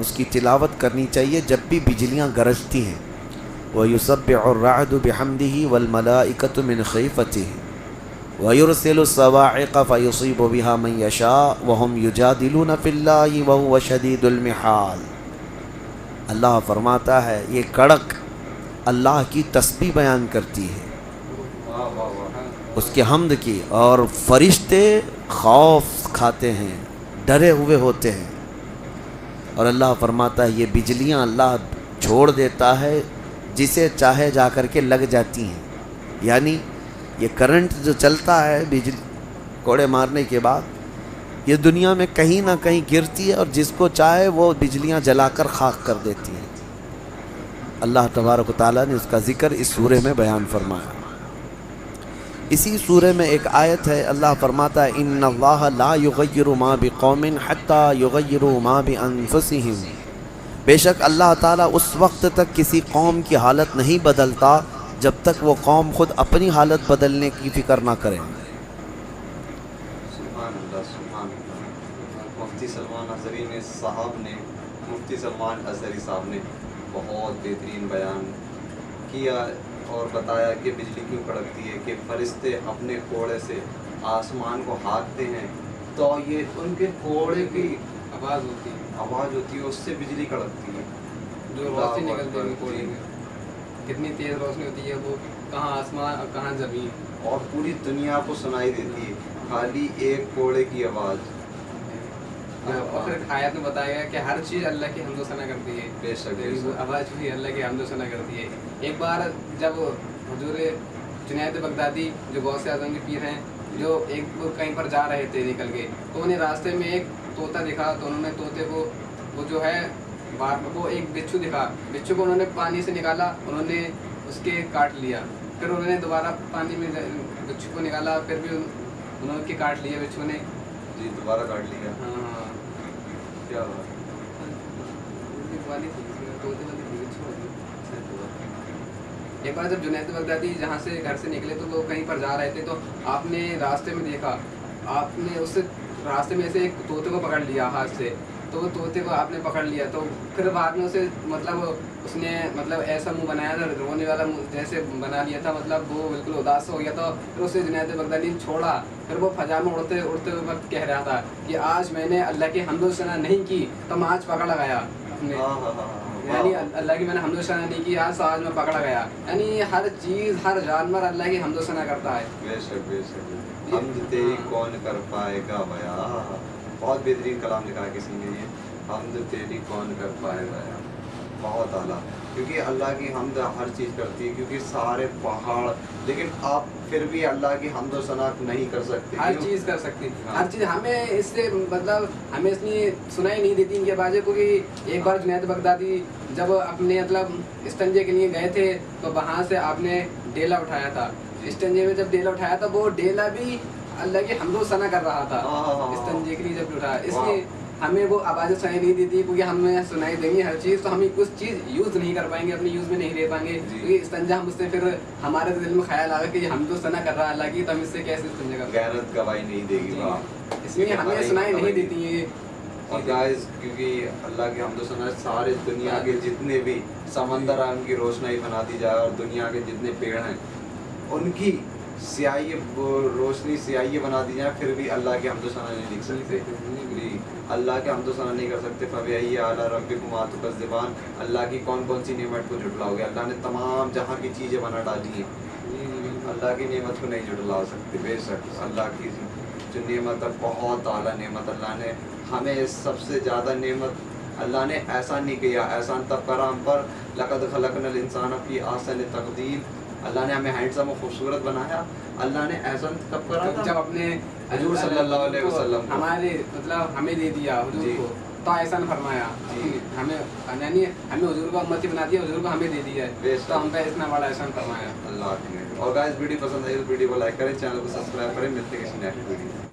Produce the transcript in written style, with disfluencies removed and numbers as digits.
اس کی تلاوت کرنی چاہیے جب بھی بجلیاں گرجتی ہیں. وَيُسَبِّحُ الرَّعْدُ بِحَمْدِهِ وَالْمَلَائِكَةُ مِنْ خِيفَتِهِ وَيُرْسِلُ الصَّوَاعِقَ فَيُصِيبُ بِهَا مَنْ يَشَاءُ وَهُمْ يُجَادِلُونَ فِي اللَّهِ وَهُوَ شَدِيدُ الْمِحَالِ. اللہ فرماتا ہے یہ کڑک اللہ کی تسبیح بیان کرتی ہے، اس کے حمد کی، اور فرشتے خوف کھاتے ہیں، ڈرے ہوئے ہوتے ہیں. اور اللہ فرماتا ہے یہ بجلیاں اللہ چھوڑ دیتا ہے، جسے چاہے جا کر کے لگ جاتی ہیں. یعنی یہ کرنٹ جو چلتا ہے بجلی کوڑے مارنے کے بعد، یہ دنیا میں کہیں نہ کہیں گرتی ہے، اور جس کو چاہے وہ بجلیاں جلا کر خاک کر دیتی ہیں. اللہ تبارک و تعالیٰ نے اس کا ذکر اس سورہ میں بیان فرمایا. اسی سورہ میں ایک آیت ہے، اللہ فرماتا ہے ان اللہ لا یغیر ما بقوم حتی یغیروا ما بانفسہم. بے شک اللہ تعالیٰ اس وقت تک کسی قوم کی حالت نہیں بدلتا جب تک وہ قوم خود اپنی حالت بدلنے کی فکر نہ کریں. سبحان اللہ سبحان اللہ. مفتی سلمان اظہری نے صاحب نے مفتی سلمان اظہری صاحب نے بہت بہترین بیان کیا اور بتایا کہ بجلی کیوں کڑکتی ہے، کہ فرشتے اپنے کوڑے سے آسمان کو ہانکتے ہیں تو یہ ان کے کوڑے کی آواز ہوتی ہے، اس سے بجلی کڑکتی ہے. جو روشنی نکلتی ہے کوڑے میں، کتنی تیز روشنی ہوتی ہے، وہ کہاں آسمان اور کہاں زمین، اور پوری دنیا کو سنائی دیتی ہے خالی ایک کوڑے کی آواز. اور پھر آیت میں بتایا گیا کہ ہر چیز اللہ کی حمد و ثنا کرتی ہے. بے شک آواز بھی اللہ کی حمد و ثنا کرتی ہے. ایک بار جب حضور جنید بغدادی جو غوث اعظم کے پیر ہیں، جو کہیں پر جا رہے تھے نکل کے، تو انہیں راستے میں ایک طوطا دکھا، تو انہوں نے طوطے کو وہ جو ہے وہ ایک بچھو دکھا، بچھو کو انہوں نے پانی سے نکالا، انہوں نے اس کے کاٹ لیا. پھر انہوں نے دوبارہ پانی میں بچھو کو نکالا، پھر بھی انہوں نے کاٹ لیا بچھو نے. جی دوبارہ کاٹ لیا. ہاں کیا ہوا؟ ایک بار جب جنید بغدادی جہاں سے گھر سے نکلے تو وہ کہیں پر جا رہے تھے، تو آپ نے راستے میں دیکھا، آپ نے اس سے راستے میں سے ایک طوطے کو پکڑ لیا ہاتھ سے. تو وہ طوطے کو آپ نے پکڑ لیا، تو پھر بعد میں اسے اس نے ایسا منہ بنایا تھا، رونے والا جیسے بنا لیا تھا، وہ بالکل اداس ہو گیا تھا. پھر اسے جنید بغدادی نے چھوڑا. پھر وہ فضا میں اڑتے وقت کہہ رہا تھا کہ آج میں نے اللہ کی حمد و ثنا نہیں کی تو میں آج پکڑا گیا. یعنی اللہ کی میں نے حمد و ثنا نہیں کی، آج میں پکڑا گیا. یعنی ہر چیز ہر جانور اللہ کی حمد و ثنا کرتا ہے. بے شک بے شک. حمد تیری کون کر پائے گا بیا. بہت بہترین کلام لکھا ہے کسی نے یہ، حمد تیری کون کر پائے گا. بہت اعلیٰ، کیونکہ اللہ کی حمد ہر چیز کرتی ہے، کیونکہ سارے پہاڑ، لیکن آپ پھر بھی اللہ کی حمد و ثنا نہیں کر سکتے. ہر چیز کر سکتے، ہر چیز. ہمیں اس سے ہمیں اس لیے سنائی نہیں دیتی ان کے بازے کو. کہ ایک بار جنید بغدادی جب اپنے استنجے کے لیے گئے تھے تو وہاں سے آپ نے ڈیلا اٹھایا تھا. استنجے میں جب ڈیلا اٹھایا تھا، وہ ڈیلا بھی اللہ کی حمد و ثنا کر رہا تھا استنجے کے لیے جب اٹھایا. اس لیے ہمیں وہ آوازیں سنائی نہیں دیتی، کیونکہ ہمیں سنائی دیں گی ہر چیز تو ہم کچھ چیز یوز نہیں کر پائیں گے، اپنے یوز میں نہیں لے پائیں گے. کیونکہ استنجا ہم اس سے پھر ہمارے دل میں خیال آگا کہ یہ حمد و ثنا کر رہا ہے اللہ کی، تو ہم اس سے کیسے استنجا کر رہے ہیں. غیرت گواہی نہیں دے گی. اس لیے ہمیں سنائی نہیں دیتی ہیں. اور گائز کیونکہ اللہ کی حمد و ثنا سارے دنیا کے جتنے بھی سمندر ہیں ان کی روشنائی بنا دی جائے، اور دنیا کے جتنے پیڑ ہیں ان کی سیاہی روشنی سیاہی بنا دی جائے، پھر بھی اللہ کی حمد و ثنا نہیں لکھ سکتے. اللہ کے حمد و ثنا نہیں کر سکتے. فَبِأَيِّ آلَاءِ رَبِّكُمَا تُكَذِّبَانِ. اللہ کی کون کون سی نعمت کو جھٹلاؤ گے. اللہ نے تمام جہاں کی چیزیں بنا ڈالی ہیں، اللہ کی نعمت کو نہیں جھٹلا سکتے. بے شک اللہ کی جو نعمت ہے بہت اعلیٰ نعمت. اللہ نے ہمیں سب سے زیادہ نعمت اللہ نے احسان نہیں کیا، احسان تب کرا ہم پر. لَقَدْ خَلَقْنَا الْإِنسَانَ فِي أَحْسَنِ تَقْوِيمٍ. اللہ نے ہمیں ہینڈسم و خوبصورت بنایا. اللہ نے احسان کب کرا تھا؟ جب اپنے حضور صلی اللہ علیہ وسلم کو ہمارے ہمیں دے دیا حضور کو، تو احسان فرمایا. ہمیں یعنی ہمیں حضور کو امتی بنا دیا، حضور کو ہمیں دے دیا ہے، تو ہم پہ اتنا بڑا احسان فرمایا اللہ نے. اور گائز ویڈیو پسند آئی تو ویڈیو کو لائک کریں، چینل کو سبسکرائب کریں. ملتے ہیں کسی نیکسٹ ویڈیو.